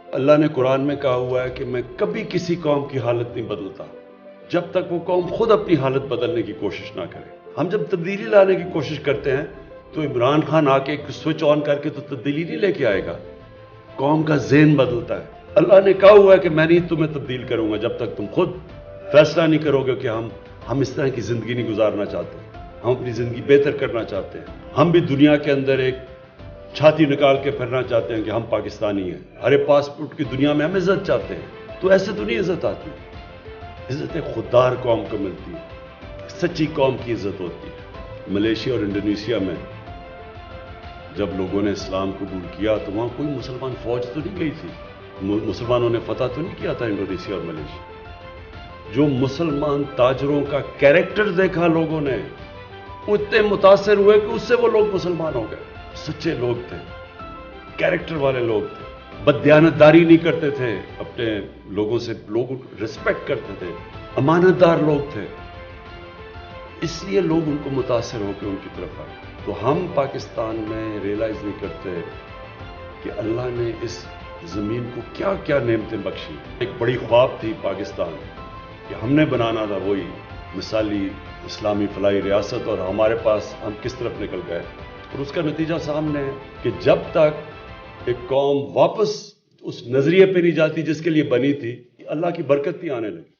اللہ نے कुरान में कहा हुआ है कि मैं कभी किसी कौम की हालत नहीं बदलता जब तक वो कौम खुद अपनी हालत बदलने की कोशिश ना करे। हम जब तब्दीली लाने की कोशिश करते हैं तो इमरान खान आके एक स्विच ऑन करके तो तब्दीली नहीं लेके आएगा, कौम का ज़हन बदलता है। अल्लाह ने कहा हुआ है कि मैं नहीं तुम्हें तब्दील करूंगा जब तक तुम खुद फैसला नहीं करोगे कि हम इस तरह की ज़िंदगी नहीं गुजारना चाहते, हम अपनी ज़िंदगी बेहतर करना चाहते हैं। हम भी दुनिया के अंदर एक छाती निकाल के फिरना चाहते हैं कि हम पाकिस्तानी हैं, हरे पासपोर्ट की दुनिया में हम इज्जत चाहते हैं। तो ऐसे तो नहीं इज्जत आती, इज्जत एक खुददार कौम को मिलती है, सच्ची कौम की इज्जत होती है। मलेशिया और इंडोनेशिया में जब लोगों ने इस्लाम कबूल किया तो वहाँ कोई मुसलमान फौज तो नहीं गई थी, मुसलमानों ने फतह तो नहीं किया था इंडोनेशिया और मलेशिया। जो मुसलमान ताजरों का कैरेक्टर देखा लोगों ने, उतने मुतासिर हुए कि उससे वो लोग मुसलमान हो गए। सच्चे लोग थे, कैरेक्टर वाले लोग थे, बददियानतदारी नहीं करते थे, अपने लोगों से लोग रिस्पेक्ट करते थे, अमानतदार लोग थे, इसलिए लोग उनको मुतासिर होकर उनकी तरफ आए। तो हम पाकिस्तान में रियलाइज नहीं करते कि अल्लाह ने इस ज़मीन को क्या क्या नेमतें बख्शी। एक बड़ी ख्वाब थी पाकिस्तान कि हमने बनाना था वही मिसाली इस्लामी फलाही रियासत, और हमारे पास हम किस तरफ निकल गए। और उसका नतीजा सामने है कि जब तक एक कौम वापस उस नजरिए पे नहीं जाती जिसके लिए बनी थी, अल्लाह की बरकत नहीं आने लगी।